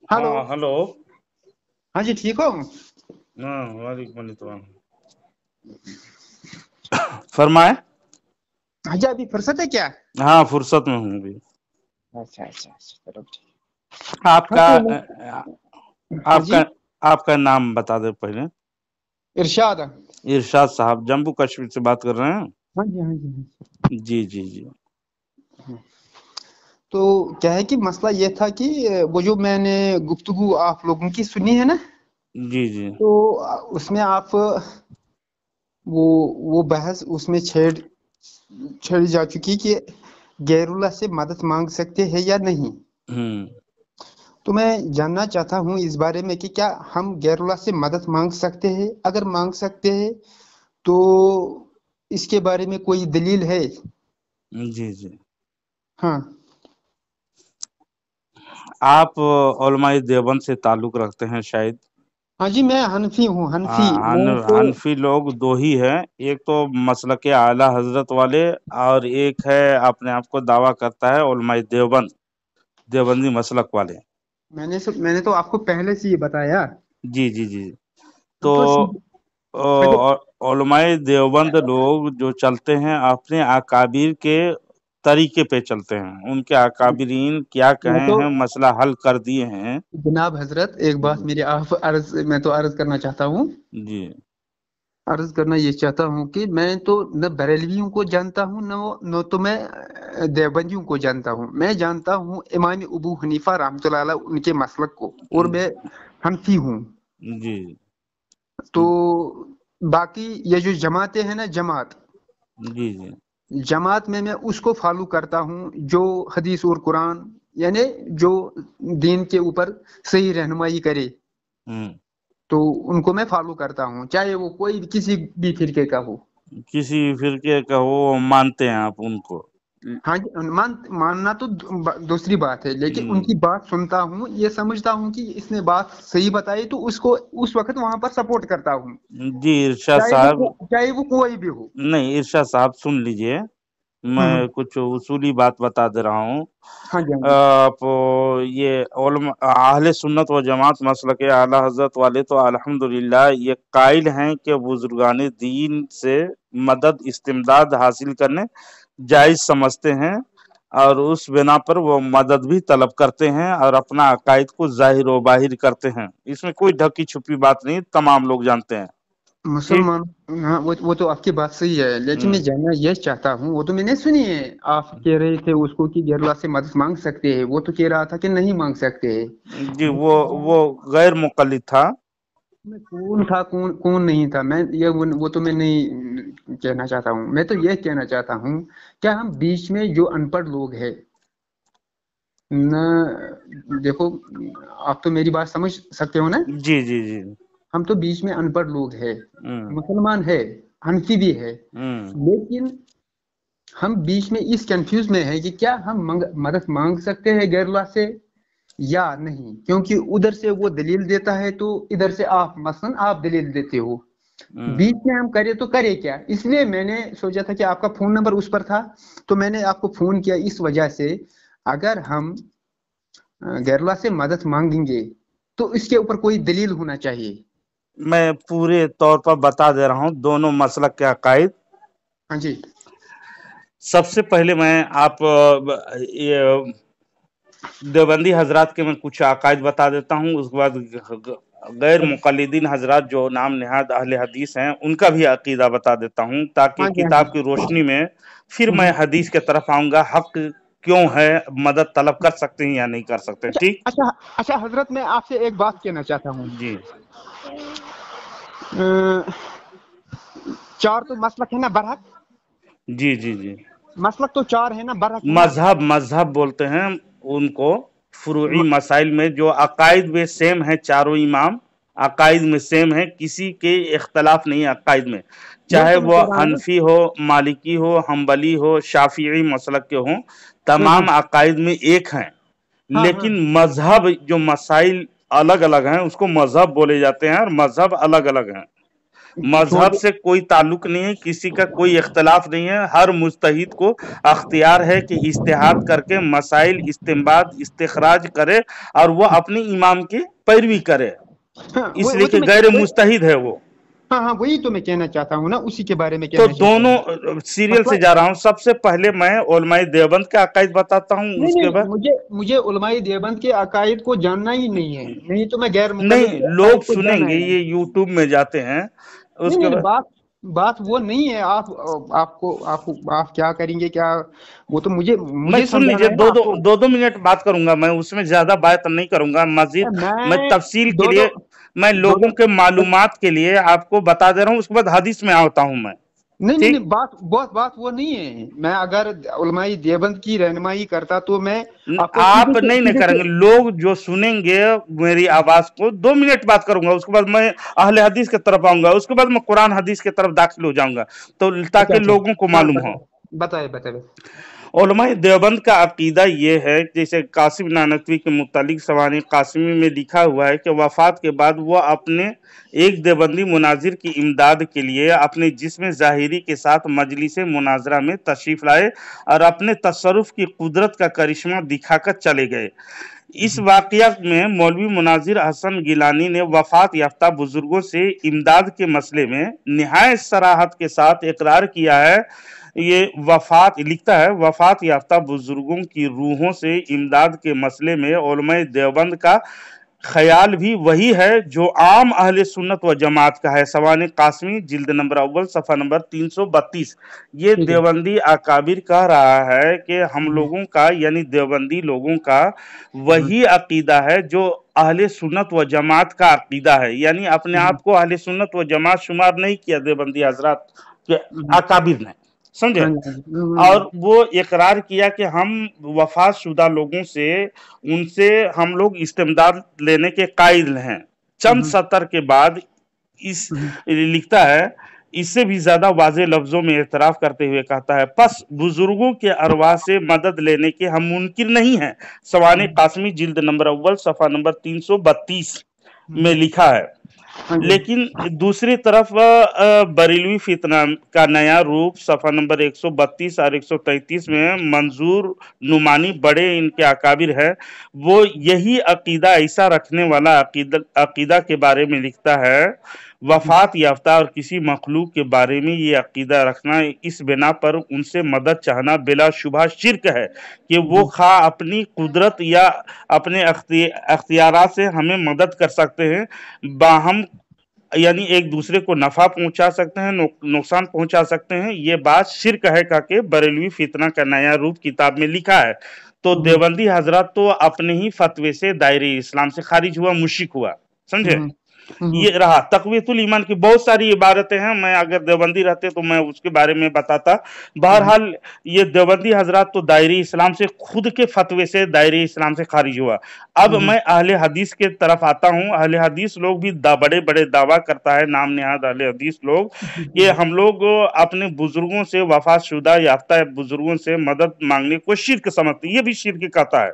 Hello. हाँ hello. हाँ जी, ठीक हो? हाँ वालेकुम अस्सलाम। फरमाए। हाँ जी, अभी फुर्सत है क्या? हाँ फुर्सत में हूँ अभी। अच्छा अच्छा अच्छा, चलो ठीक। हाँ आपका तो हाँ आपका जी, आपका नाम बता दे पहले। इरशाद। इरशाद साहब जम्मू कश्मीर से बात कर रहे हैं। हाँ जी हाँ जी हाँ जी जी जी। जी। तो क्या है कि मसला ये था कि वो जो मैंने गुफ्तगू आप लोगों की सुनी है ना, जी जी। तो उसमें आप वो वो बहस उसमें छेड़ी जा चुकी कि गैरुल्लाह से मदद मांग सकते हैं या नहीं। हम्म। तो मैं जानना चाहता हूँ इस बारे में कि क्या हम गैरुल्लाह से मदद मांग सकते हैं? अगर मांग सकते हैं तो इसके बारे में कोई दलील है? जी जी। हाँ। आप उलमाए देवबंद से ताल्लुक रखते हैं शायद। हाँ जी, मैं हनफी हूँ, हनफी। हाँ, मैं तो हनफी लोग दो ही हैं। एक तो मसलके आला हजरत वाले, और एक है अपने आप को दावा करता है उलमाए देवबंद, देवबंदी मसलक वाले। मैंने तो आपको पहले से ये बताया। जी जी जी। हम तो तो पहले उलमाए देवबंद लोग जो चलते हैं अपने अकाबिर के तरीके पे चलते हैं। उनके अकाबिरीन क्या मैं कहे तो हैं, मसला हल कर दिए हैं। जनाब हजरत, एक बात जी मेरी आप अर्ज मैं तो अर्ज करना चाहता हूँ। जी अर्ज करना ये चाहता हूँ कि मैं तो न बरेलवियों को जानता हूँ, न तो मैं देवबंदियों को जानता हूँ। मैं जानता हूँ इमाम अबू हनीफा रहमतुल्लाह अलैह उनके मसलक को, और मैं हनफी हूँ। जी तो बाकी ये जो जमातें हैं ना, जी जी। जमात में मैं उसको फॉलो करता हूँ जो हदीस और कुरान, यानी जो दीन के ऊपर सही रहनुमाई करे, हम्म। तो उनको मैं फॉलो करता हूँ, चाहे वो कोई किसी भी फिरके का हो। किसी फिरके का वो मानते हैं आप उनको? हाँ जी, मानना तो दूसरी बात है, लेकिन हम्म। उनकी बात सुनता हूँ, ये समझता हूँ कि इसने बात सही बताई, तो उसको उस वक्त वहां पर सपोर्ट करता हूँ, जी इरशाद साहब। चाहे वो कोई भी हो। नहीं इरशाद साहब सुन लीजिए, हम्म। मैं कुछ उसूली बात बता दे रहा हूँ। हाँ जी हाँ जी। आप ये अहले सुन्नत व जमात मसलक आला हजरत वाले तो अल्हम्दुलिल्लाह ये कायल हैं कि बुजुर्गान दीन से मदद इस्तिमदाद हासिल करने जायज समझते हैं, और उस बिना पर वो मदद भी तलब करते हैं और अपना अकायद को जाहिर व बाहिर करते हैं। इसमें कोई ढकी छुपी बात नहीं, तमाम लोग जानते हैं। ठीक। मुसलमान। हाँ, वो तो आपकी बात सही है, लेकिन मैं हम्म। जानना ये चाहता हूँ, वो तो मैंने सुनी है। आप कह रहे थे उसको कि गैरुल्लाह से मदद मांग सकते हैं, वो तो कह रहा था कि नहीं मांग सकते हैं। जी लेकिन वो गैर मुक़ल्लिद था। में कौन था, कौन कौन नहीं था, मैं ये वो तो मैं नहीं कहना चाहता हूँ। मैं तो ये कहना चाहता हूँ, क्या हम बीच में जो अनपढ़ लोग हैं न, देखो, आप तो मेरी बात समझ सकते हो ना। जी जी जी। हम तो बीच में अनपढ़ लोग हैं, हम्म मुसलमान है, हनफी भी है, हम्म। लेकिन हम बीच में इस कंफ्यूज में है कि क्या हम मदद मांग सकते हैं गैरुल्लाह से या नहीं, क्योंकि उधर से वो दलील देता है, तो इधर से आप मसलन आप दलील देते हो। हम्म। बीच में हम करें तो करें क्या? इसलिए मैंने सोचा था कि आपका फोन नंबर उस पर था, तो मैंने आपको फोन किया इस वजह से। अगर हम गैरुल्लाह से मदद मांगेंगे तो इसके ऊपर कोई दलील होना चाहिए। मैं पूरे तौर पर बता दे रहा हूँ दोनों मसलक के अकायद। हाँ जी। सबसे पहले मैं आप ये देवबंदी हजरात के मैं कुछ अकायद बता देता हूँ। उसके बाद गैर मुक़ल्लिदीन हजरात जो नाम नहाद अहले हदीस हैं उनका भी अकीदा बता देता हूँ, ताकि हाँ जी हाँ किताब जी। की रोशनी में फिर मैं हम्म। हदीस के तरफ आऊँगा। हक क्यों है, मदद तलब कर सकते हैं या नहीं कर सकते। अच्छा ठीक। अच्छा अच्छा हजरत, मैं आपसे एक बात कहना चाहता हूँ। जी अ, चार तो मसलक है ना बरहक, जी जी जी। मसलक तो चार है ना, बरहक है ना। मजहब मजहब बोलते हैं उनको। फुरूई म- मसाइल में जो अकायद में सेम है, चारों इमाम अकायद में सेम है, किसी के इख्तलाफ नहीं है अकायद में। वही चाहे तो मैं वो कह रहा हूँ। हनफी हो, मालिकी हो, हम्बली हो, शाफिई मसलक के हों, हाँ हाँ तमाम अकायद में एक हैं। हाँ हाँ। लेकिन मजहब जो मसाइल अलग अलग हैं उसको मजहब बोले जाते हैं, और मजहब अलग अलग हैं। मजहब से कोई ताल्लुक नहीं है, किसी का कोई इख्तलाफ नहीं है। हर मुज्तहिद को अख्तियार है कि इज्तिहाद करके मसाइल इस्तिंबात इस्तिखराज करे और वो अपनी इमाम की पैरवी करे, इसलिए कि गैर मुज्तहिद है वो। हाँ हाँ, वही तो मैं कहना चाहता हूँ ना, उसी के बारे में तो दोनों सीरियल से जा रहा हूँ। सबसे पहले मैं उलमाए देवबंद के अकायद बताता हूँ, उसके बाद मुझे उलमाए देवबंद के अकायद को जानना ही नहीं है, नहीं तो मैं गैर नहीं, लोग सुनेंगे, ये यूट्यूब में जाते हैं, उसके बाद बात वो नहीं है। आप क्या करेंगे, क्या वो तो मुझे सुन लीजिए, दो मिनट बात करूंगा मैं, उसमें ज्यादा बात नहीं करूंगा। मस्जिद मैं तफसील के लिए, मैं लोगों के मालूमात के लिए आपको बता दे रहा हूँ, उसके बाद हदीस में आता हूँ मैं। नहीं, बात वो नहीं है। मैं अगर उलमाए देवबंद की रहनुमाई करता तो मैं आप नहीं करेंगे। लोग जो सुनेंगे मेरी आवाज को, 2 मिनट बात करूंगा, उसके बाद मैं अहले हदीस की तरफ आऊंगा, उसके बाद मैं कुरान हदीस की तरफ दाखिल हो जाऊंगा, तो ताकि लोगों को मालूम हो। बताए। उलमाए देवबंद का अकीदा ये है, जैसे कासिम नानवी के मुतालिक सवानी कासिमी में लिखा हुआ है कि वफात के बाद वो अपने एक देवबंदी मुनाजिर की इमदाद के लिए अपने जिस्म ज़ाहिरी के साथ मजलिस मुनाजरा में तशरीफ लाए और अपने तसरुफ की कुदरत का करिश्मा दिखाकर चले गए। इस वाक़या में मौलवी मुनाजिर हसन गिलानी ने वफात याफ्ता बुजुर्गों से इमदाद के मसले में निहायत सराहत के साथ इकरार किया है। ये लिखता है, वफात याफ्ता बुजुर्गों की रूहों से इमदाद के मसले में उलमाए देवबंद का ख्याल भी वही है जो आम अहले सुन्नत व जमात का है। सवाने कासमी जिल्द नंबर अव्वल सफ़ा नंबर 332। ये देवबंदी अकाबिर कह रहा है कि हम लोगों का, यानी देवबंदी लोगों का वही अकीदा है जो अहले सुन्नत व जमात का अकीदा है। यानी अपने आप को अहले सुन्नत व जमात शुमार नहीं किया देवबंदी हजरात के अकाबिर ने, समझे। और वो इकरार किया कि हम वफात शुदा लोगों से, उनसे हम लोग इस्तेमदाद लेने के कायल हैं। चंद सतर के बाद लिखता है, इससे भी ज्यादा वाज़े लफ्जों में एतराफ करते हुए कहता है, पस बुजुर्गों के अरवाह से मदद लेने के हम मुनकिर नहीं हैं। सवाने कासमी जिल्द नंबर अव्वल सफ़ा नंबर 332 में लिखा है। लेकिन दूसरी तरफ बरेलवी फितना का नया रूप सफ़ा नंबर 132 और 133 में मंजूर नुमानी बड़े इनके अकाबिर है, वो यही अकीदा ऐसा रखने वाला अकीदा के बारे में लिखता है। वफात याफ्ता और किसी मखलूक के बारे में ये अकीदा रखना, इस बिना पर उनसे मदद चाहना बिलाशुबहा शिर्क है कि वो खा अपनी कुदरत या अपने अख्तियारात से हमें मदद कर सकते हैं, बाहम यानी एक दूसरे को नफा पहुंचा सकते हैं, नुकसान पहुंचा सकते हैं। ये बात शिर्क है करके बरेलवी फितना का नया रूप किताब में लिखा है। तो देवबंदी हजरत तो अपने ही फतवे से दायरे इस्लाम से खारिज हुआ, मुश्रिक हुआ, समझे। ये रहा तकवीतुल ईमान की बहुत सारी इबारतें हैं, मैं अगर देवबंदी रहते तो मैं उसके बारे में बताता। बहरहाल ये देवबंदी हजरात तो दायरे इस्लाम से, खुद के फतवे से दायरे इस्लाम से खारिज हुआ। अब मैं अहले हदीस के तरफ आता हूँ। अहले हदीस लोग भी बड़े बड़े दावा करता है नाम निहाद अहले हदीस लोग, ये हम लोग अपने बुजुर्गों से, वफात शुदा याफ्ता बुजुर्गों से मदद मांगने को शिर्क समझते, ये भी शिर्क कहता है।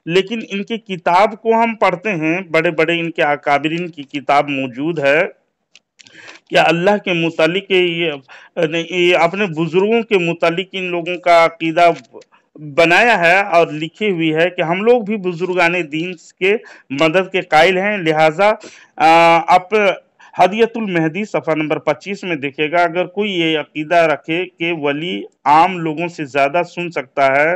लेकिन इनकी किताब को हम पढ़ते हैं, बड़े बड़े इनके अकाबिरीन की किताब मौजूद है कि अल्लाह के मुतालिक ये अपने बुजुर्गों के मुतालिक इन लोगों का अकीदा बनाया है और लिखी हुई है कि हम लोग भी बुजुर्गाने दीन के मदद के कायल हैं। लिहाजा आप हदियतुल मेहदी सफ़ा नंबर 25 में देखिएगा, अगर कोई ये अकीदा रखे कि वली आम लोगों से ज़्यादा सुन सकता है,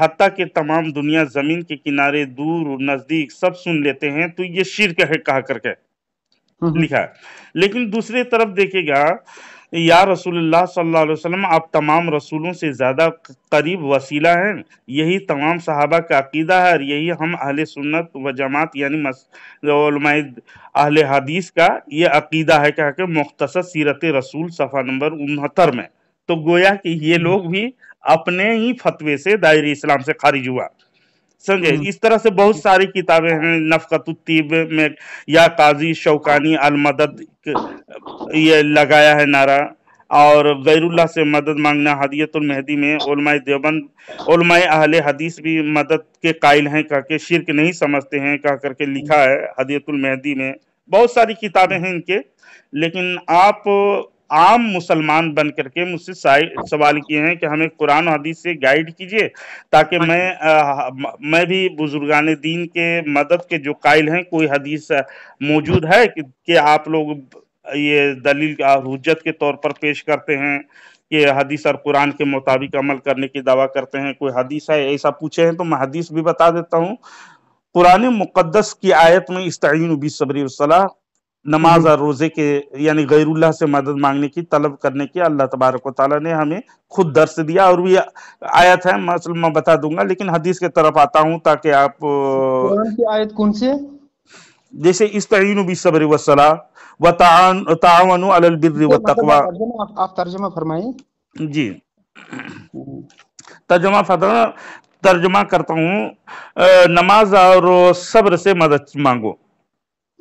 हत्ता कि तमाम दुनिया ज़मीन के किनारे दूर नज़दीक सब सुन लेते हैं, तो ये शिर्क है कहा करके लिखा है। लेकिन दूसरी तरफ देखिएगा, या रसूलुल्लाह सल्लल्लाहु अलैहि वसल्लम आप तमाम रसूलों से ज़्यादा करीब वसीला हैं, यही तमाम सहाबा का अकीदा है और यही हम अहले सुन्नत व जमात यानी उलमाए अहले हदीस का ये अकीदा है। क्या कि मुख्तसर सीरत रसूल सफ़ा नंबर 69 में, तो गोया कि ये लोग भी अपने ही फतवे से दायरे इस्लाम से खारिज हुआ, समझे। इस तरह से बहुत सारी किताबें हैं। नफ़क़तुत्तीब में या काजी शौकानी अल मदद ये लगाया है नारा, और गैरुल्लाह से मदद मांगना हदियतुल मेहदी में उलमाए देवबंद, उलमाए अहले हदीस भी मदद के कायल हैं कह के शिर्क नहीं समझते हैं कह करके लिखा है हदियतुल मेहदी में, बहुत सारी किताबें हैं इनके, लेकिन आप आम मुसलमान बन करके मुझसे सवाल किए हैं कि हमें कुरान और हदीस से गाइड कीजिए, ताकि मैं भी बुजुर्गान दीन के मदद के जो कायल हैं, कोई हदीस मौजूद है कि आप लोग ये दलील हुज्जत के तौर पर पेश करते हैं कि हदीस और कुरान के मुताबिक अमल करने की दावा करते हैं, कोई हदीस है, ऐसा पूछे हैं तो मैं हदीस भी बता देता हूँ। कुरान मुक़द्दस की आयत में इस्ताईनु बिस्सब्रि वस्सलाह, नमाज और रोजे के यानी गैरुल्लाह से मदद मांगने की, तलब करने की अल्लाह तबारक व तआला ने हमें खुद दर्श दिया। और भी आयत है, मैं बता दूंगा, लेकिन हदीस के तरफ आता हूँ ताकि आप कुरान की आयत कौन सी है? जैसे इस्ताईनु बिस्सब्रि वस्सलाह व ताअवनु अलल बिर्रि व तक़वा। आप तर्जुमा फरमाइए। जी, तर्जुमा करता हूँ, नमाज और सब्र से मदद मांगो।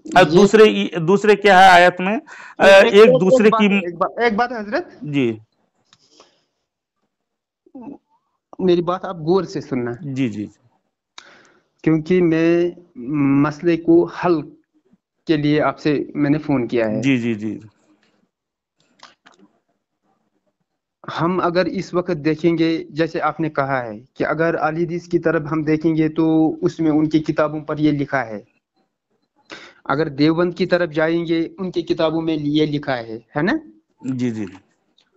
दूसरे क्या है आयत में, एक दूसरे की एक बात हजरत जी, मेरी बात आप गौर से सुनना जी जी, क्योंकि मैं मसले को हल के लिए आपसे मैंने फोन किया है। जी जी जी। हम अगर इस वक्त देखेंगे, जैसे आपने कहा है कि अगर अहले हदीस की तरफ हम देखेंगे तो उसमें उनकी किताबों पर ये लिखा है, अगर देवबंद की तरफ जाएंगे उनकी किताबों में ये लिखा है ना? जी जी।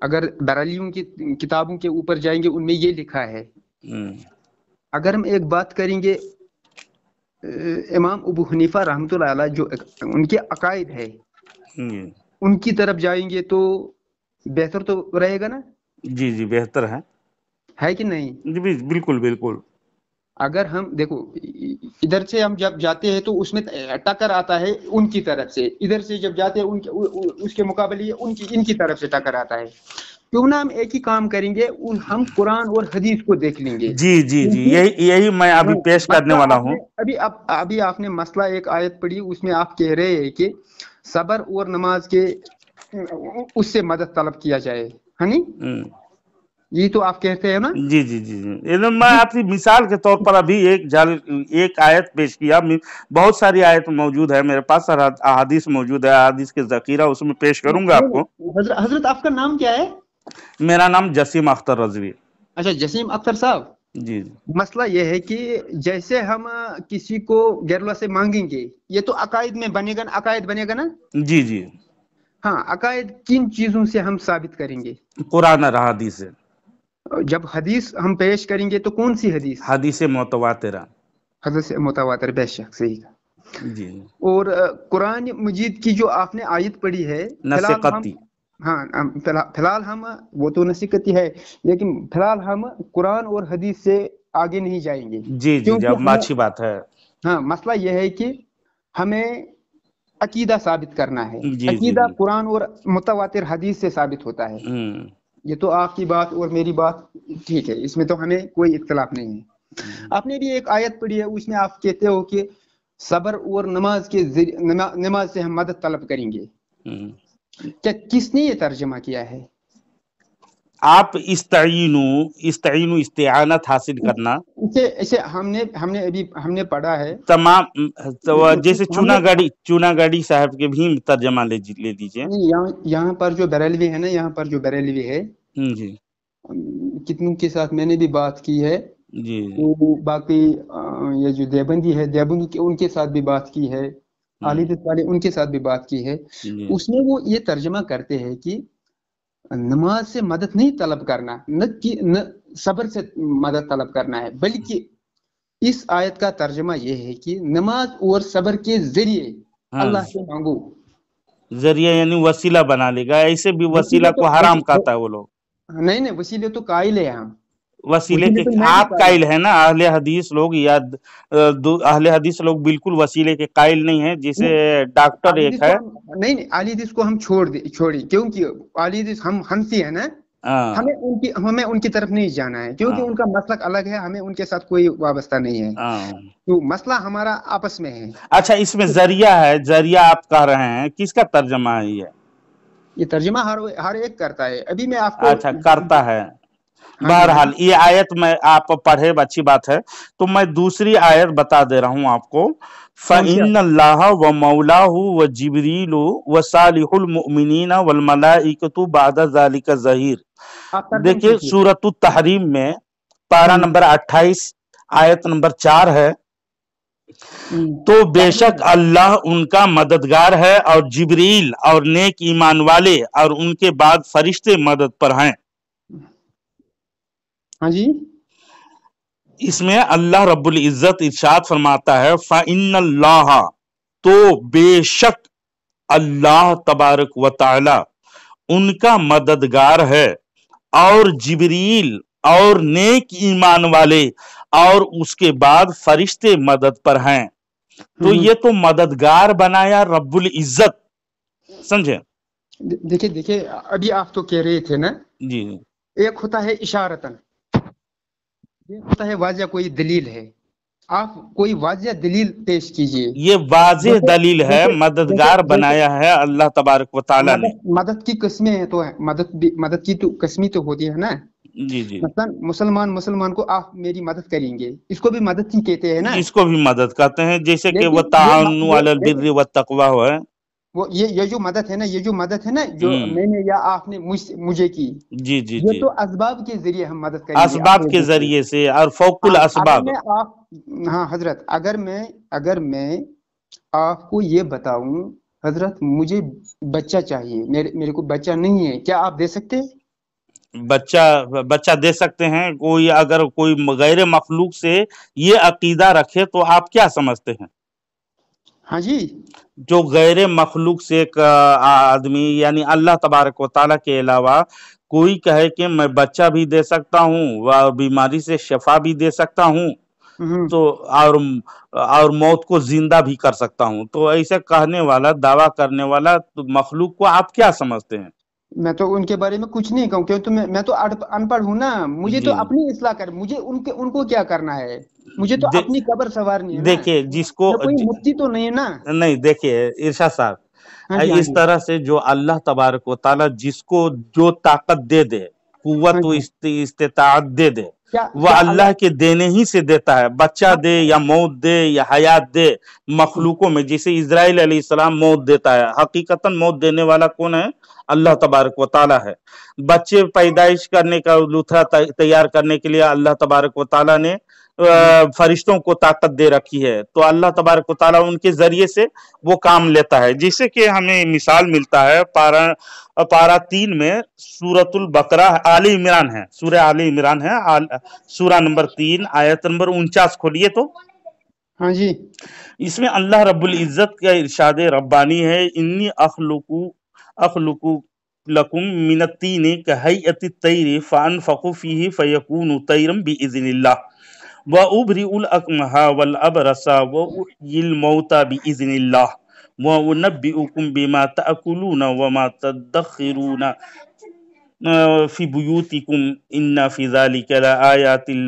अगर बरेलियों की किताबों के ऊपर जाएंगे उनमें ये लिखा है। अगर हम एक बात करेंगे इमाम अबू हनीफा रहमतुल्लाह अलैह जो उनके अकायद है, उनकी तरफ जाएंगे तो बेहतर तो रहेगा ना? जी जी, बेहतर है कि नहीं? जी बिल्कुल बिल्कुल। अगर हम देखो इधर से हम जब जाते हैं तो उसमें टक्कर आता है उनकी तरफ से, इधर से जब जाते हैं उसके मुकाबले इनकी तरफ से टक्कर आता है। क्यों ना हम एक ही काम करेंगे, हम कुरान और हदीस को देख लेंगे। जी जी जी, यही मैं अभी पेश करने वाला हूँ। अभी आपने मसला एक आयत पढ़ी, उसमें आप कह रहे हैं कि सबर और नमाज के उससे मदद तलब किया जाए, है नहीं? ये तो आप कहते हैं ना? जी जी जी जी। मैं आपकी मिसाल के तौर पर अभी एक आयत पेश किया, बहुत सारी आयत मौजूद है मेरे पास, अहादीस मौजूद है, अहादीस के ज़खीरा उसमें पेश करूंगा आपको। हजरत आपका नाम क्या है? मेरा नाम जसीम अख्तर रजवी। अच्छा, जसीम अख्तर साहब जी। मसला ये है कि जैसे हम किसी को गैरुल्लाह से मांगेंगे, ये तो अकायद में बनेगा ना, अकायद बनेगा ना? जी जी। हाँ, अकायद किन चीजों से हम साबित करेंगे? कुरान और हदीस से। जब हदीस हम पेश करेंगे तो कौन सी हदीस? हदीस मुतवातिरा। हदीस मुतवातिर, बेशक सही का जी। और कुरान मजीद की जो आपने आयत पढ़ी है, फिलहाल हम वो तो नसीकती है, लेकिन फिलहाल हम कुरान और हदीस से आगे नहीं जाएंगे। जी जी, जब अच्छी बात है। हाँ, मसला यह है कि हमें अकीदा साबित करना है। अकीदा कुरान और मुतवातिर हदीस से साबित होता है। ये तो आपकी बात और मेरी बात ठीक है, इसमें तो हमें कोई इख्तिलाफ नहीं है। आपने भी एक आयत पढ़ी है, उसमें आप कहते हो कि सब्र और नमाज से हम मदद तलब करेंगे। क्या किसने ये तर्जुमा किया है? आप इस्ताइनु इस्तिआनत हासिल करना, इसे हमने पढ़ा है तमाम। जैसे चूनागढ़ी साहब के भी तर्जमा ले लीजिए। यहाँ पर जो बरेलवी है ना, यहाँ पर जो बरेलवी है जी, कितनों के साथ मैंने भी बात की है जी। तो बाकी ये जो देवबंदी है, देवबंदी उनके साथ भी बात की है, अहले हदीस वाले उनके साथ भी बात की है। उसमें वो ये तर्जमा करते हैं कि नमाज से मदद नहीं तलब करना, न सब्र से मदद तलब करना है, बल्कि इस आयत का तर्जमा ये है कि नमाज और सब्र के जरिए अल्लाह से मांगो। जरिया यानी वसीला बना लेगा, ऐसे भी वसीला को हराम कहता है वो लोग। नहीं, वसीले तो कायल है। हम वसीले के आप कायल है ना, अहले हदीस लोग या अहले हदीस लोग बिल्कुल वसीले के कायल नहीं है। जैसे डॉक्टर एक है, नहीं अहले हदीस को हम छोड़ी, क्योंकि अहले हदीस हम हनफी है ना, हमें उनकी तरफ नहीं जाना है, क्योंकि उनका मसलक अलग है, हमें उनके साथ कोई वाबस्ता नहीं है। तो मसला हमारा आपस में है। अच्छा, इसमें जरिया है, जरिया आप कह रहे हैं, किसका तर्जमा है ये? तर्जमा हर एक करता है। अभी मैं आपको अच्छा करता है। हाँ जी, हाँ बहरहाल जी। ये आयत में आप पढ़े, अच्छी बात है। तो मैं दूसरी आयत बता दे रहा हूं आपको। कौन सी फ़इन्न आयत? अल्लाह व मौलाहु व जिब्रीलु व सालिहुल मुमिनीन वल मलाइकतु बादा ज़ालिका ज़हीर। आप तर्जुम देखिए कीजिए। सूरतुत तहरीम में पारा हम्म नंबर 28 आयत नंबर 4 है। तो पढ़िए बेशक ना। अल्लाह उनका मददगार है और जिब्रील और नेक ईमान वाले और उनके बाद फरिश्ते मदद पर हैं। हाँ जी। इसमें अल्लाह रब्बुल इज्जत इरशाद फरमाता है फ़इन्नल्लाह, तो बेशक अल्लाह तबारक व तआला उनका मददगार है और जिब्रील और नेक ईमान वाले और उसके बाद फरिश्ते मदद पर हैं। तो ये तो मददगार बनाया रब्बुल इज्जत, समझे? देखिए देखिए, अभी आप तो कह रहे थे ना, जी एक होता है इशारतन, एक होता है वाजिया कोई दलील है। आप कोई वाजिया दलील पेश कीजिए। ये वाज़ेह जैसे दलील है, जैसे जैसे मददगार जैसे बनाया है अल्लाह तबारक व तआला ने। मदद मदद की किस्में हैं, तो है मदद की तो किस्में तो होती है ना। जी जी, मसलन मुसलमान को आप मेरी मदद करेंगे, इसको भी मदद ही कहते हैं ना। इसको भी मदद कहते हैं, जैसे कि वह लेकिन ताअवनु अलल देखिए, बिर्रि वत तक़वा है। वो ये जो मदद है ना, ये जो मदद है ना, जो हम्म, मैंने या आपने मुझे की, जी जी ये जी, तो असबाब के जरिए हम मदद करेंगे असबाब अपने के से। जरिए से और फौकुल हाँ, अगर असबाब। मैं आप हाँ हजरत, अगर मैं आपको ये बताऊं, हजरत मुझे बच्चा चाहिए, मेरे को बच्चा नहीं है, क्या आप दे सकते हैं? बच्चा बच्चा दे सकते हैं। कोई अगर कोई गैर मखलूक से ये अकीदा रखे तो आप क्या समझते हैं? हाँ जी। जो गैर मखलूक से एक आदमी यानी अल्लाह तबारक व तआला के अलावा कोई कहे कि मैं बच्चा भी दे सकता हूँ व बीमारी से शफा भी दे सकता हूँ, हम्म। तो और मौत को जिंदा भी कर सकता हूँ, तो ऐसे कहने वाला, दावा करने वाला तो मखलूक को आप क्या समझते हैं? मैं तो उनके बारे में कुछ नहीं कहूँ, क्योंकि मैं तो अनपढ़ हूँ ना। मुझे तो जी अपनी इस्लाह कर, मुझे उनको क्या करना है? मुझे तो दे, अपनी कब्र संवारनी है ना। देखिए जिसको मैं कोई मुफ्ती तो नहीं है ना। नहीं, देखिए इरशाद साहब, हाँ जी, हाँ इस जी, तरह से जो अल्लाह तबारक व तआला जिसको जो ताकत दे दे, कुव्वत हाँ व जी। इस्तिताअत दे दे, क्या वह क्या अल्लाह अल्लाह? के देने ही से देता है। बच्चा दे हाँ, या मौत दे या हयात दे, मखलूकों में जैसे इजराइल अलैहिस्सलाम मौत देता है, हकीकतन मौत देने वाला कौन है? अल्लाह तबारक व तआला है। बच्चे पैदाइश करने का लूथरा तैयार करने के लिए अल्लाह तबारक व तआला ने फरिश्तों को ताकत दे रखी है, तो अल्लाह तबारक व तआला उनके जरिए से वो काम लेता है। जिससे कि हमें मिसाल मिलता है पारा 3 में सूरतुल बकरा, आले इमरान है, सूरह आले इमरान है, सूरा नंबर 3 आयत नंबर 49 खोलिए तो हाँ जी। इसमें अल्लाह रब्बुल इज्जत का इरशाद रब्बानी है, इन्नी अखलुकु लकुम मिनत्तीनी कहैयति तैरी फअनफखु फीही फयकूनु तैरम बिइज़निल्लाह व उबरिउल अकमहा वल अबरसा व उहियिल मौता बिइज़निल्लाह व उनब्बिउकुम बिमा तअकुलून व मा तदखिरून फी बुयूतिकुम इन्ना फी ज़ालिका लाआयातिल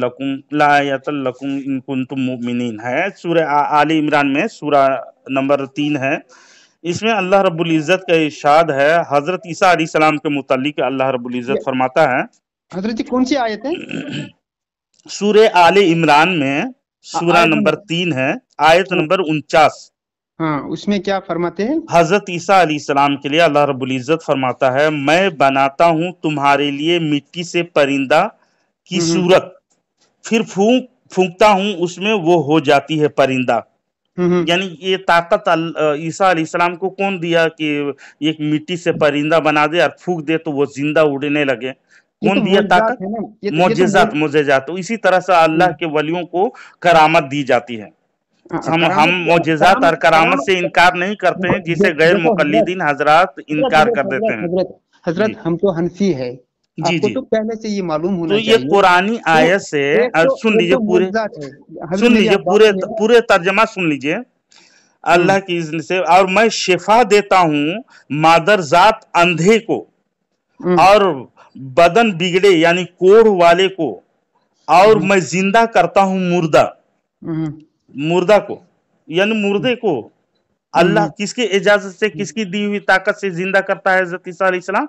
लकुम इन कुंतुम मुमिनीन है। सूरह आले इमरान में सूरा नंबर 3 है। इसमें अल्लाह रब्बुल इज्जत का इरशाद है हजरत ईसा अलैहिस्सलाम के मुतालिक। अल्लाह रब्बुल इज्जत ये फरमाता है हजरत जी कौन सी आयत है? सूरह आले इमरान में सूरा आयत नंबर नंबर। 3 है, आयत हाँ, नंबर 49। हाँ, उसमें क्या फरमाते हैं? हजरत ईसा अलैहिस्सलाम के लिए अल्लाह रब्बुल इज्जत फरमाता है, मैं बनाता हूँ तुम्हारे लिए मिट्टी से परिंदा की हम्म, सूरत, फिर फूंकता हूँ उसमें वो हो जाती है परिंदा। हम्म। यानी ये ताकत ईसा अलैहिस्सलाम को कौन दिया कि एक मिट्टी से परिंदा बना दे और फूंक दे तो वो जिंदा उड़ने लगे? ये तो कौन दिया मोजजात ताकत? है ना, ये तो मोजेजात। तो इसी तरह से अल्लाह के वलियों को करामत दी जाती है। हम करामत मोजेजात और करामत करामत से करामत। इनकार नहीं करते हैं, जिसे गैर देखो हजरत, मुकल्लिदीन हजरात हजरत इनकार हजरत कर देते हजरत हैं। हजरत हजरत, जी हम तो हनफी है। जी आपको जी। तो पहले से ये मालूम तो होना ये चाहिए। कुरानी तो आयत से सुन एक लीजिए तो पूरे, मोजजात है। हजरत सुन मेरी लीजिए आप बात पूरे सुनिए ना। पूरे तर्जमा सुन लीजिए। हम्म, अल्लाह की इज़्न से, और मैं शिफा देता हूँ मादरजात अंधे को हम्म, और बदन बिगड़े यानी कोढ़ वाले को, और हम्म, मैं जिंदा करता हूँ हम्म, मुर्दा को यानी मुर्दे को। अल्लाह हम्म। किसके इजाजत से, किसकी दी हुई ताकत से जिंदा करता है हजरत ईसा अलैहिस्सलाम?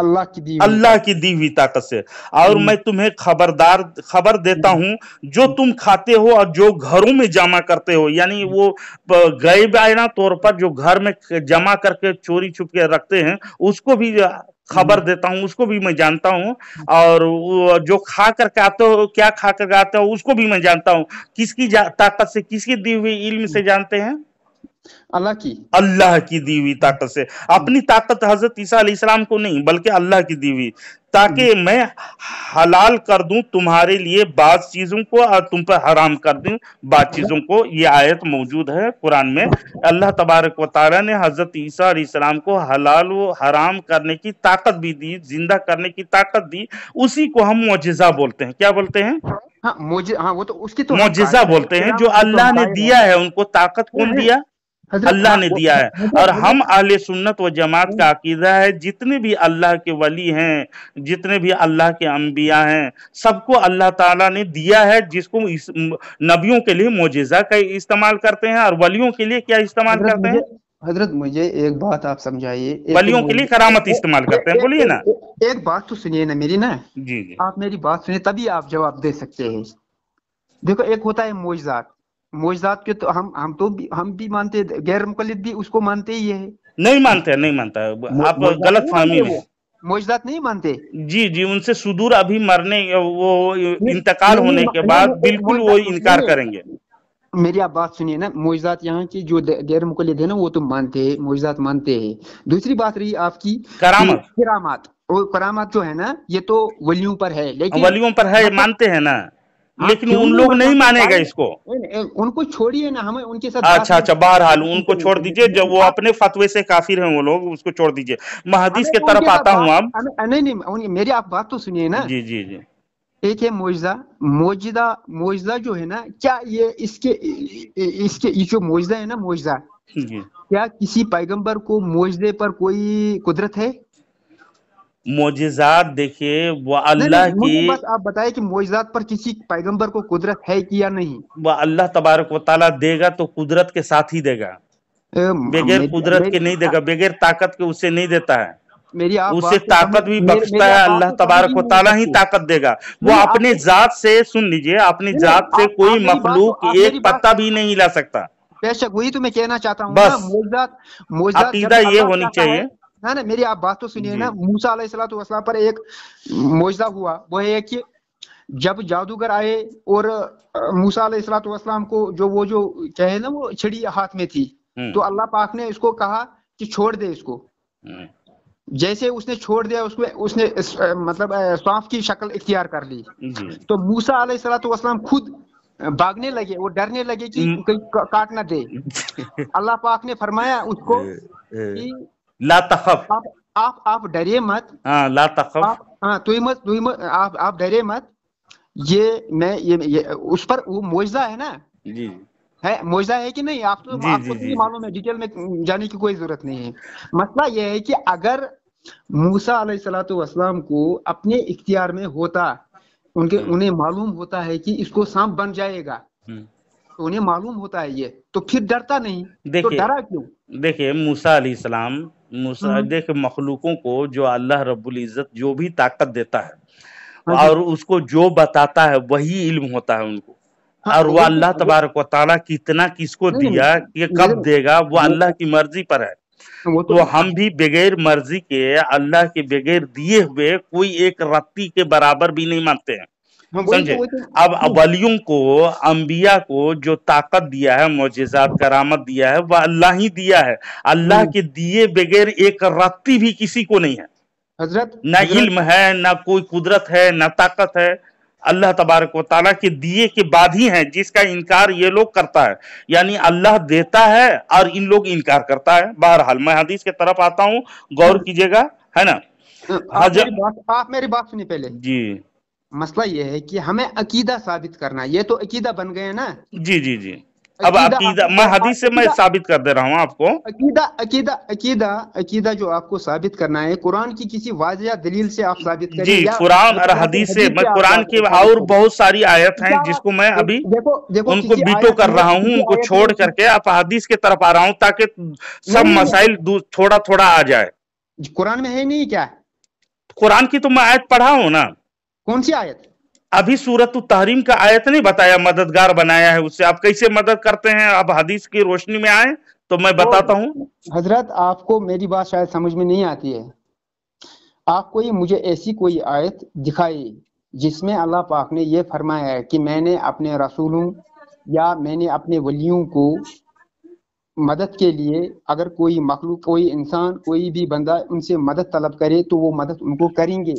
अल्लाह की दी हुई अल्लाह की दी हुई ताकत से। और मैं तुम्हें खबर देता हूं, जो तुम खाते हो और जो घरों में जमा करते हो, यानी वो गैबाना तौर पर जो घर में जमा करके चोरी छुप के रखते हैं, उसको भी खबर देता हूं, उसको भी मैं जानता हूं। और वो जो खा करके आते हो, क्या खा करके आते हो, उसको भी मैं जानता हूं। किसकी ताकत से, किसकी दी हुई इल्म से जानते हैं? अल्लाह की दी हुई ताकत से। अपनी ताकत हजरत ईसा अलैहिस्सलाम को नहीं, बल्कि अल्लाह की दी हुई, ताकि मैं हलाल कर दूं तुम्हारे लिए बात चीजों को और तुम पर हराम कर दूं बात चीजों को। ये आयत मौजूद है कुरान में। अल्लाह तबारक व तआला ने हजरत ईसा अलैहिस्सलाम को हलाल व हराम करने की ताकत भी दी, जिंदा करने की ताकत दी। उसी को हम मुअजिजा बोलते हैं। क्या बोलते हैं? हाँ, वो तो उसकी तो मुअजिजा बोलते हैं, जो अल्लाह ने दिया है। उनको ताकत कौन दिया? अल्लाह ने दिया है। और हम अहले सुन्नत व जमात का अकीदा है, जितने भी अल्लाह के वली हैं, जितने भी अल्लाह के अंबिया हैं, सबको अल्लाह ताला ने दिया है, जिसको नबियों के लिए मोजिजा का इस्तेमाल करते हैं, और वलियों के लिए क्या इस्तेमाल करते हैं? हजरत मुझे एक बात आप समझाइए। वलियों के लिए करामत इस्तेमाल करते हैं। बोलिए ना। एक बात तो सुनिए ना मेरी ना। जी जी, आप मेरी बात सुनिए, तभी आप जवाब दे सकते हैं। देखो, एक होता है मोइज़ात। मोइज़ात के तो हम भी मानते हैं, गैर मुकल्लिद भी उसको मानते ही है। नहीं मानता है। आप गलत फहमी में। मोइज़ात नहीं मानते? जी जी, उनसे सुदूर अभी मरने, वो इंतकाल होने के बाद बिल्कुल वो इनकार करेंगे। मेरी आप बात सुनिए ना। मोइज़ात यहाँ की जो गैर मुकल्लिद है ना, वो तो मानते हैं, मोइज़ात मानते हैं। दूसरी बात रही आपकी करामात। वो करामात जो है ना, ये तो वलियों पर है, लेकिन वलियों पर है, मानते हैं ना, लेकिन उन लोग नहीं मानेगा इसको। उनको छोड़िए ना, हमें उनके साथ अच्छा, बहरहाल उनको छोड़ दीजिए। जब वो अपने फतवे से काफिर हैं वो लोग, उसको छोड़ दीजिए। मैं हदीस के तरफ आता हूँ अब। नहीं, मेरी आप बात तो सुनिए ना। जी जी जी। एक है मोइज़ा जो है ना, क्या ये इसके ये जो मोइज़ा है ना, मोइज़ा, क्या किसी पैगंबर को मोइज़े पर कोई कुदरत है? मोजिज़ात देखिए, वो अल्लाह की, बस आप बताएं कि मोइज़ात पर किसी पैगंबर को कुदरत है कि या नहीं? वो अल्लाह तबारक व तआला देगा तो कुदरत के साथ ही देगा, बगैर कुदरत के नहीं देगा, बगैर ताकत के उसे नहीं देता है। उसे ताकत भी बख्शता है अल्लाह तबारक व तआला ही ताकत देगा। वो अपने जात से, सुन लीजिए, अपनी जात से कोई मखलूक एक पत्ता भी नहीं ला सकता। बेशक, वही तो मैं कहना चाहता हूँ। बस अकीदा ये होनी चाहिए ना। मेरी आप बात तो सुनिए ना। मूसा अलैहिस्सलाम पर एक मोइज़ा हुआ, वो है कि जब जादूगर आए और मूसा अलैहिस्सलाम को जो कहे ना, वो छड़ी हाथ में थी, तो अल्लाह पाक ने इसको कहा कि छोड़ दे इसको। जैसे उसने छोड़ दिया, उसने मतलब सांप की शक्ल इख्तियार कर ली। तो मूसा अलैहिस्सलाम खुद भागने लगे, वो डरने लगे कि काट ना दे। अल्लाह पाक ने फरमाया उसको कि ला तखफ, आप डरिए मत। ला तखफ, आप डरिए मत। ये उस पर वो मोइज़ा है ना। जी है, मोइज़ा है कि नहीं? आपको तो मालूम है, डिटेल में जाने की कोई जरूरत नहीं है। मसला ये है कि अगर मूसा अलैहिस्सलाम को अपने इख्तियार में होता, उन्हें मालूम होता है कि इसको सांप बन जाएगा, तो उन्हें मालूम होता है ये, तो फिर डरता नहीं। तो डरा क्यों? देखिए, मूसा अलैहिस्सलाम, देखिए, मखलूकों को जो अल्लाह रब्बुल इज्जत जो भी ताकत देता है और उसको जो बताता है वही इल्म होता है उनको। और वो अल्लाह तबारक व तआला कितना किसको दिया, कि कब देगा, वो अल्लाह की मर्जी पर है। तो हम भी बगैर मर्जी के, अल्लाह के बगैर दिए हुए कोई एक रत्ती के बराबर भी नहीं मानते हैं, समझे? अब वलियों को, अंबिया को जो ताकत दिया है, मोजिज़ात करामत दिया है, वह अल्लाह ही दिया है। अल्लाह के दिए बगैर एक रत्ती भी किसी को नहीं है। हजरत, ना इल्म है, ना कोई कुदरत है, ना ताकत है। अल्लाह तबारक व तआला के दिए के बाद ही है, जिसका इनकार ये लोग करता है। यानी अल्लाह देता है और इन लोग इनकार करता है। बहरहाल मैं हदीस के तरफ आता हूँ, गौर कीजिएगा, है ना। आप मेरी बात सुनिए पहले जी। मसला ये है कि हमें अकीदा साबित करना, ये तो अकीदा बन गए ना। जी जी जी। अब अकीदा मैं हदीस से मैं साबित कर दे रहा हूँ आपको। अकीदा जो आपको साबित करना है, कुरान की किसी वाज़िह दलील से आप साबित करें। जी, कुरान और हदीस से। मैं कुरान की और बहुत सारी आयत हैं जिसको मैं अभी उनको बीटो कर रहा हूँ, उनको छोड़ करके आप हदीस के तरफ आ रहा हूँ, ताकि सब मसाइल थोड़ा थोड़ा आ जाए। कुरान में है नहीं क्या? कुरान की तो मैं आयत पढ़ा हूं ना। कौन सी आयत? अभी सूरत तहरीम का आयत नहीं बताया, मददगार बनाया है, उससे आप कैसे मदद करते हैं? अब हदीस की रोशनी में आए तो मैं बताता हूँ। हजरत आपको मेरी बात शायद समझ में नहीं आती है। आप कोई मुझे ऐसी कोई आयत दिखाई जिसमें अल्लाह पाक ने ये फरमाया है कि मैंने अपने रसूलों या मैंने अपने वलियों को मदद के लिए, अगर कोई मखलूक, कोई इंसान, कोई भी बंदा उनसे मदद तलब करे तो वो मदद उनको करेंगे।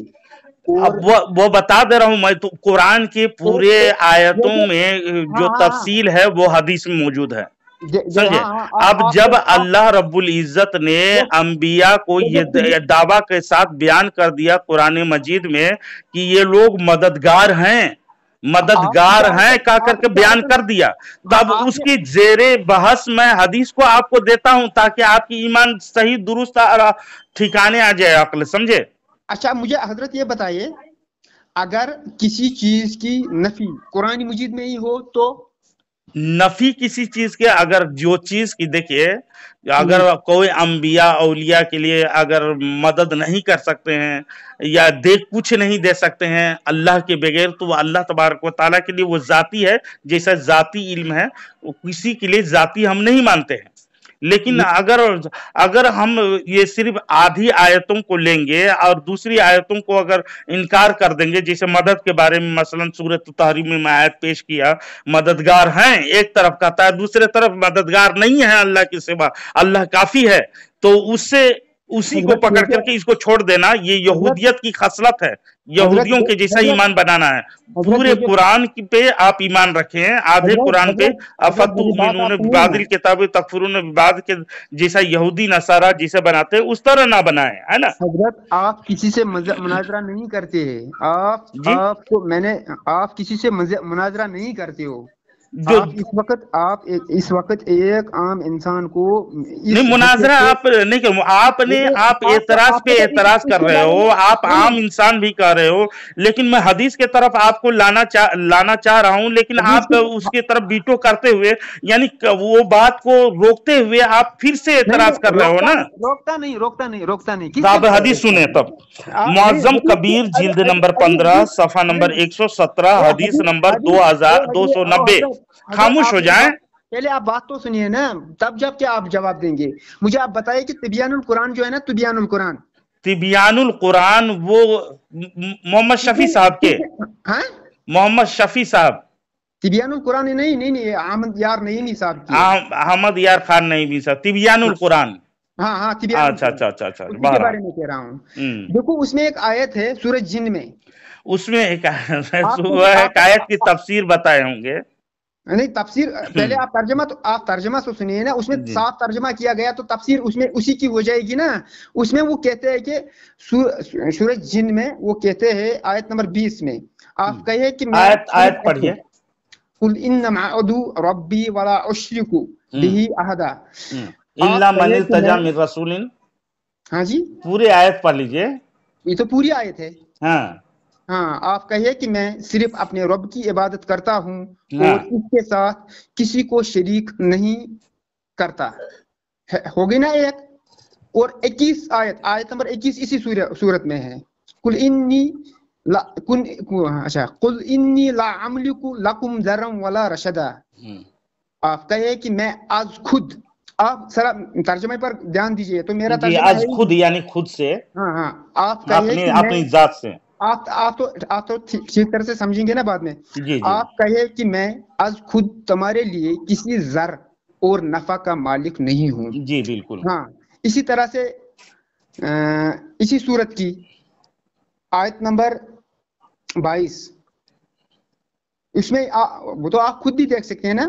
अब वो बता दे रहा हूं मैं तो, कुरान के पूरे आयतों में जो तफसील है वो हदीस में मौजूद है, समझे। अब जब अल्लाह रब्बुल इज्जत ने अंबिया को ये दावा के साथ बयान कर दिया कुरान मजीद में कि ये लोग मददगार हैं, मददगार हैं कह करके बयान कर दिया, तब उसकी जेरे बहस मैं हदीस को आपको देता हूं ताकि आपकी ईमान सही दुरुस्त ठिकाने आ जाए, अक्ल, समझे। अच्छा, मुझे हजरत ये बताइए, अगर किसी चीज की नफी कुरान मजीद में ही हो तो? नफी किसी चीज के, अगर जो चीज की, देखिए, अगर कोई अंबिया औलिया के लिए अगर मदद नहीं कर सकते हैं या कुछ नहीं दे सकते हैं अल्लाह के बगैर, तो वो अल्लाह तबारक व तआला के लिए वो जाती है, जैसा जाती इल्म है, वो किसी के लिए जाती हम नहीं मानते हैं। लेकिन अगर हम ये सिर्फ आधी आयतों को लेंगे और दूसरी आयतों को अगर इनकार कर देंगे, जैसे मदद के बारे में मसलन सूरत तहरीम में आयत पेश किया, मददगार हैं एक तरफ कहता है, दूसरे तरफ मददगार नहीं है अल्लाह के सिवा, अल्लाह काफी है, तो उससे उसी को पकड़ करके इसको छोड़ देना, ये यहूदियत की खसलत है, यहूदियों के जैसा ईमान बनाना है। पूरे कुरान पे आप ईमान रखें, आधे कुरान पे अफतुमिनून बिबादिल किताब तकफुरून बिबाद के जैसा यहूदी नसारा जिसे बनाते हैं उस तरह ना बनाए, है ना। हजरत आप किसी से मुनाजरा नहीं करते हैं, आप किसी से मुनाजरा नहीं करते हो। आप इस वक्त एक आम इंसान को नहीं, मुनाजरा आप नहीं कर, आप एतराज पे एतराज कर रहे हो, आप आम इंसान भी कर रहे हो, लेकिन मैं हदीस के तरफ आपको लाना चाह रहा हूं, लेकिन आप उसके तरफ बीटो करते हुए, यानी वो बात को रोकते हुए आप फिर से एतराज कर रहे हो ना। रोकता नहीं। तो आप हदीस सुने तब, मुअज्जम कबीर जिल्द नंबर 15 सफा नंबर 117 हदीस नंबर 2290। खामोश हो जाएं, पहले आप बात तो सुनिए ना, तब जब क्या आप जवाब देंगे। मुझे आप बताइए कि तिबियानुल कुरान जो है ना, तिबियानुल कुरान वो मोहम्मद शफी साहब के, मोहम्मद शफी साहब, तिबियानुल कुरान नहीं अहमद यार नईमी साहब की, अहमद यार खान नईमी साहब, तिबियानुल कुरान। हाँ, अच्छा, उसके बारे में कह रहा हूँ। देखो, उसमें एक आयत है सूरज जिन में, उसमें एक आयत की तफसीर बताए होंगे। नहीं, तफसीर पहले आप तर्जमा तो सुनिए ना, उसमें साफ तर्जमा किया गया तो तफसीर उसमें उसी की हो जाएगी ना। उसमें वो कहते हैं कि सूरज जिन में वो कहते हैं आयत नंबर 20 में, आप कहिए कि आयत पढ़िए, कुल इन्नमा अदु रब्बी वला उश्रिकु बिही अहदा इल्ला मन इर्तजा मिन रसूलिन। हाँ जी, पूरी आयत पढ़ लीजिए, ये तो पूरी आयत है। हाँ, आप कहिए कि मैं सिर्फ अपने रब की इबादत करता हूँ और इसके साथ किसी को शरीक नहीं करता। होगी ना एक, और 21 आयत नंबर 21 इसी सूरत में है, कुल इन्नी ला अमलिकु लकुम ज़र्रन वला रशदा। आप कहिए कि मैं आज खुद, आप सरा तर्जुमे पर ध्यान दीजिए, तो मेरा तर्जुमा आज खुद यानी खुद से, आप कहिए अपनी जात से, आप तो ठीक तरह से समझेंगे ना बाद में। आप कहे कि मैं आज खुद तुम्हारे लिए किसी जर और नफा का मालिक नहीं हूँ। जी बिल्कुल। हाँ, इसी तरह से इसी सूरत की आयत नंबर 22, इसमें वो तो आप खुद भी देख सकते हैं ना।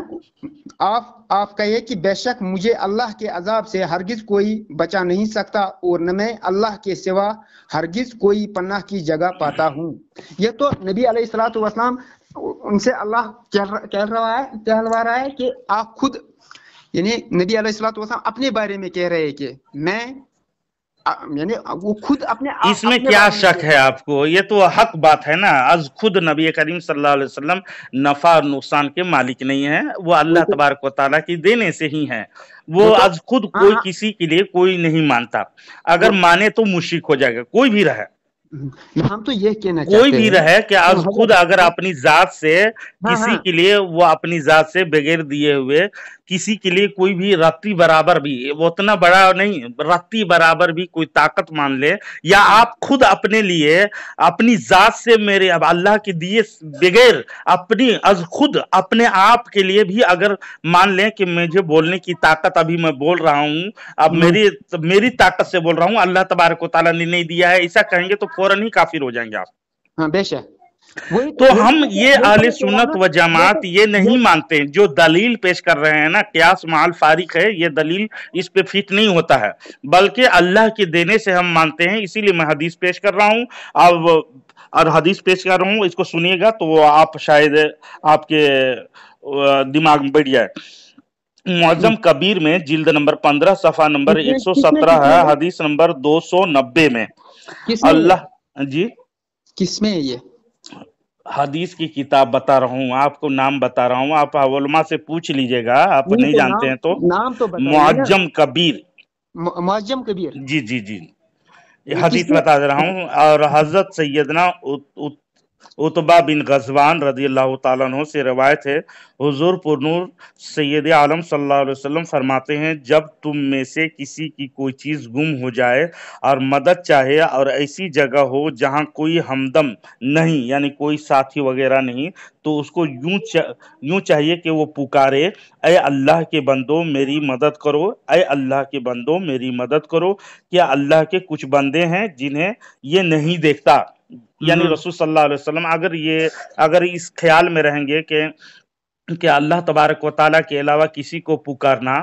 आप कहिए कि बेशक मुझे अल्लाह के अजाब से हरगिज कोई बचा नहीं सकता और न मैं अल्लाह के सिवा हरगिज कोई पनाह की जगह पाता हूँ। ये तो नबी अलैहिस्सलातु वस्सलाम उनसे अल्लाह कहलवा रहा है कि आप खुद, यानी नबी अलैहिस्सलातु वस्सलाम अपने बारे में कह रहे हैं कि मैं, यानी वो खुद अपने आप, इसमें क्या शक है आपको? ये तो हक बात है ना। आज खुद नबी करीम सल्लल्लाहु अलैहि वसल्लम नफा और नुकसान के मालिक नहीं है, वो अल्लाह तबारक व तआला की देने से ही है। वो आज खुद कोई किसी के लिए कोई नहीं मानता, अगर माने तो मुश्रिक हो जाएगा, कोई भी रहे। हम तो ये कहना कोई चाहते भी हैं रहे कि आज खुद अगर अपनी जात से हाँ किसी हाँ के लिए वो अपनी जात से बगैर दिए हुए किसी के लिए कोई भी रत्ती बराबर भी, वो उतना बड़ा नहीं, रत्ती बराबर भी कोई ताकत मान ले, या आप खुद अपने लिए अपनी जात से मेरे अब अल्लाह के दिए बगैर अपनी आज खुद अपने आप के लिए भी अगर मान लें कि मुझे बोलने की ताकत अभी मैं बोल रहा हूं, अब मेरी ताकत से बोल रहा हूं, अल्लाह तबारक व तआला ने नहीं दिया है, ऐसा कहेंगे तो फौरन ही काफिर हो जाएंगे आप। हाँ बेशक। तो हम ये अहले सुन्नत व जमात ये नहीं मानते, जो दलील पेश कर रहे हैं ना क़ियास माल फारिक है, ये दलील इस पे फिट नहीं होता है, बल्कि अल्लाह के देने से हम मानते हैं। इसीलिए मैं हदीस पेश कर रहा हूँ। अब और हदीस पेश कर रहा हूँ, इसको सुनिएगा तो आप शायद आपके दिमाग में बैठ जाए। मुअज्जम कबीर में जिल्द नंबर 15 सफ़ा नंबर 117 है, हदीस नंबर 290 में अल्लाह जी किसमें है ये हदीस की किताब बता रहा हूँ, आपको नाम बता रहा हूँ, आप उलमा से पूछ लीजिएगा, आप नहीं जानते हैं तो। नाम तो मुअज्जम कबीर, मुअज्जम कबीर, जी जी जी, ये हदीस बता दे रहा हूँ। और हजरत सैयदना उतबा बिन गजवान रज़ियल्लाहु ताला अन्हु से रवायत है, हुजूर पुरनूर सैयद आलम सल्लल्लाहु अलैहि वसल्लम फरमाते हैं, जब तुम में से किसी की कोई चीज़ गुम हो जाए और मदद चाहे और ऐसी जगह हो जहां कोई हमदम नहीं, यानी कोई साथी वगैरह नहीं, तो उसको यूं चाहिए कि वो पुकारे, ऐ अल्लाह के बंदो मेरी मदद करो, ऐ अल्लाह के बंदो मेरी मदद करो। क्या अल्लाह के कुछ बंदे हैं जिन्हें ये नहीं देखता, यानी रसूल सल्लल्लाहु अलैहि वसल्लम अगर इस ख्याल में रहेंगे कि अल्लाह तबारक व तआला के अलावा किसी को पुकारना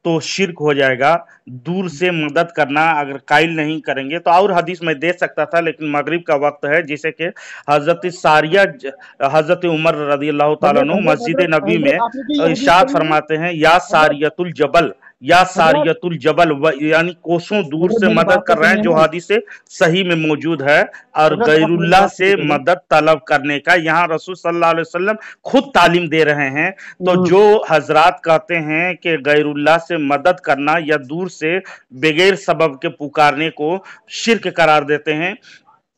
तो शिर्क हो जाएगा, दूर से मदद करना अगर कायल नहीं करेंगे तो। और हदीस में दे सकता था, लेकिन मगरिब का वक्त है, जिसे कि हजरत उमर रज़ियल्लाहु ताला अन्हु मस्जिद नबी में इरशाद फरमाते हैं, या सारियतुल जबल, या सारियतुल जबल, यानी कोसों दूर से मदद कर रहे हैं, जो हदीस से सही में मौजूद है। और गैरुल्लाह से मदद तलब करने का यहाँ रसूल सल्लल्लाहु अलैहि वसल्लम खुद तालीम दे रहे हैं। तो जो हजरात कहते हैं कि गैरुल्लाह से मदद करना या दूर से बगैर सबब के पुकारने को शिर्क करार देते हैं,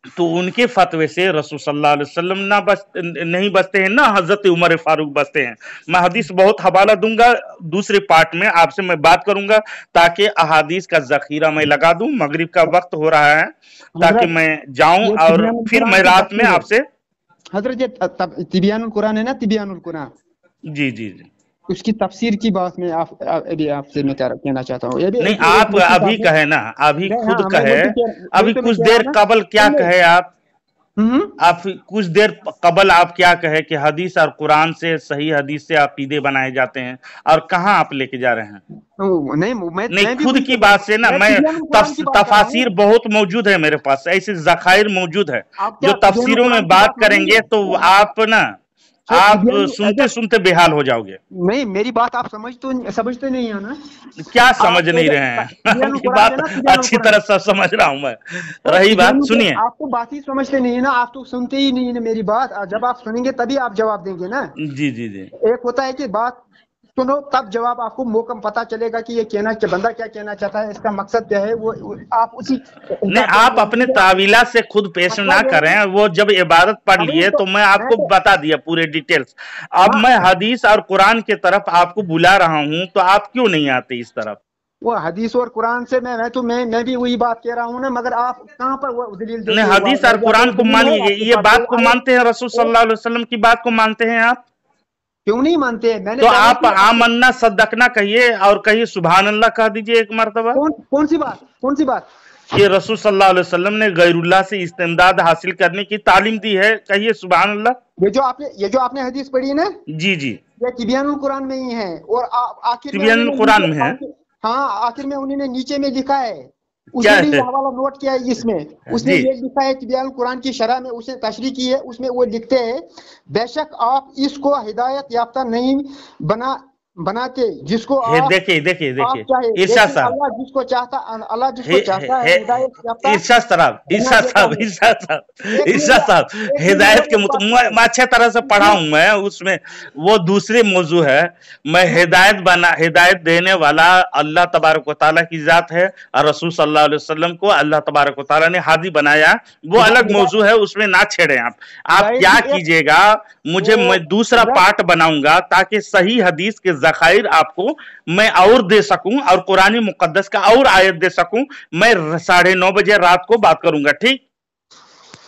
तो उनके फतवे से रसूल सल्लल्लाहु अलैहि वसल्लम नहीं बचते हैं, ना हजरत उमर फारूक बचते हैं। मैं हदीस बहुत हवाला दूंगा, दूसरे पार्ट में आपसे मैं बात करूंगा, ताकि अहादीस का जखीरा मैं लगा दूं। मगरिब का वक्त हो रहा है, ताकि मैं जाऊं और फिर मैं रात में आपसे हजरत तिबियानुल कुरान है ना, तिबियानुल कुरान, जी जी जी, उसकी तफसीर की बात में आपसे मैं कहना चाहता हूँ। नहीं, आप अभी कहे ना, अभी खुद कहे, अभी कुछ देर कबल क्या कहे आप कुछ देर कबल आप क्या कहे कि हदीस और कुरान से, सही हदीस से अकीदे बनाए जाते हैं, और कहाँ आप लेके जा रहे हैं? नहीं, खुद की बात से ना, मैं तफासिर बहुत मौजूद है मेरे पास, ऐसे ज़खायर मौजूद है, जो तफसीरों में बात करेंगे तो आप ना आप सुनते सुनते बेहाल हो जाओगे। नहीं, मेरी बात आप समझते नहीं है ना? क्या समझ नहीं रहे हैं? आपकी बात अच्छी तरह से समझ रहा हूं मैं। रही बात, सुनिए, आप तो बात ही समझते नहीं है ना, आप तो सुनते ही नहीं है मेरी बात। जब आप सुनेंगे तभी आप जवाब देंगे ना। जी जी जी, एक होता है कि बात सुनो तब जवाब, आपको मौका पता चलेगा कि ये बंदा क्या कहना चाहता है, इसका मकसद क्या है, वो आप उसी नहीं, आप अपने तावीला से खुद पेश ना करें। वो जब इबादत पढ़ लिए तो मैं आपको बता दिया पूरे डिटेल्स। अब मैं हदीस और कुरान के तरफ आपको बुला रहा हूं, तो आप क्यों नहीं आते इस तरफ? वो हदीस और कुरान से मैं भी वही बात कह रहा हूँ ना, मगर आप कहाँ पर वो दलील देते हैं? हदीस और कुरान को मानिए, ये बात को मानते हैं, रसूल सल्लल्लाहु अलैहि वसल्लम की बात को मानते हैं आप? क्यों नहीं मानते हैं? मैंने तो आप आमन्ना सद्दकना कहिए और कहिए सुभान अल्लाह कह दीजिए एक मर्तबा। कौन सी बात? ये रसूल सल्लल्लाहु अलैहि वसल्लम ने गैरुल्लाह से इस्तिमदाद हासिल करने की तालीम दी है, कहिए सुभान अल्लाह। ये जो आपने हदीस पढ़ी है ना, जी जी, ये तिबियानुल कुरान में ही है, और आखिर तिबियानुल कुरान में है। हाँ, आखिर में उन्होंने नीचे में लिखा है, उसने भी हवाला नोट किया है इसमें, उसने ये लिखा है तिबियानुल कुरान की शरह में, उसने तशरीह की है, उसमें वो लिखते हैं, बेशक आप इसको हिदायत याफ्ता नहीं बनाते जिसको देखिए इरशाद साहब, अल्लाह जिसको चाहता है हिदायत चाहता। इरशाद साहब हिदायत के मैं अच्छे तरह से पढ़ा हूं, मैं उसमें वो दूसरी मौजू है। मैं हिदायत देने वाला अल्लाह तबारक व तआला की जात है और रसूल सल्लल्लाहु अलैहि वसल्लम को अल्लाह तबारक व तआला ने हादी बनाया, वो अलग मौजू है, उसमें ना छेड़े आप क्या कीजिएगा, मैं दूसरा पार्ट बनाऊंगा ताकि सही हदीस के ज़खायर आपको मैं और दे सकूं और कुरानी मुकद्दस का और आयत दे सकूं। मैं 9:30 बजे रात को बात करूंगा, ठीक?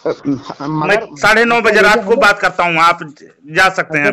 मैं 9:30 बजे रात को बात करता हूं, आप जा सकते हैं।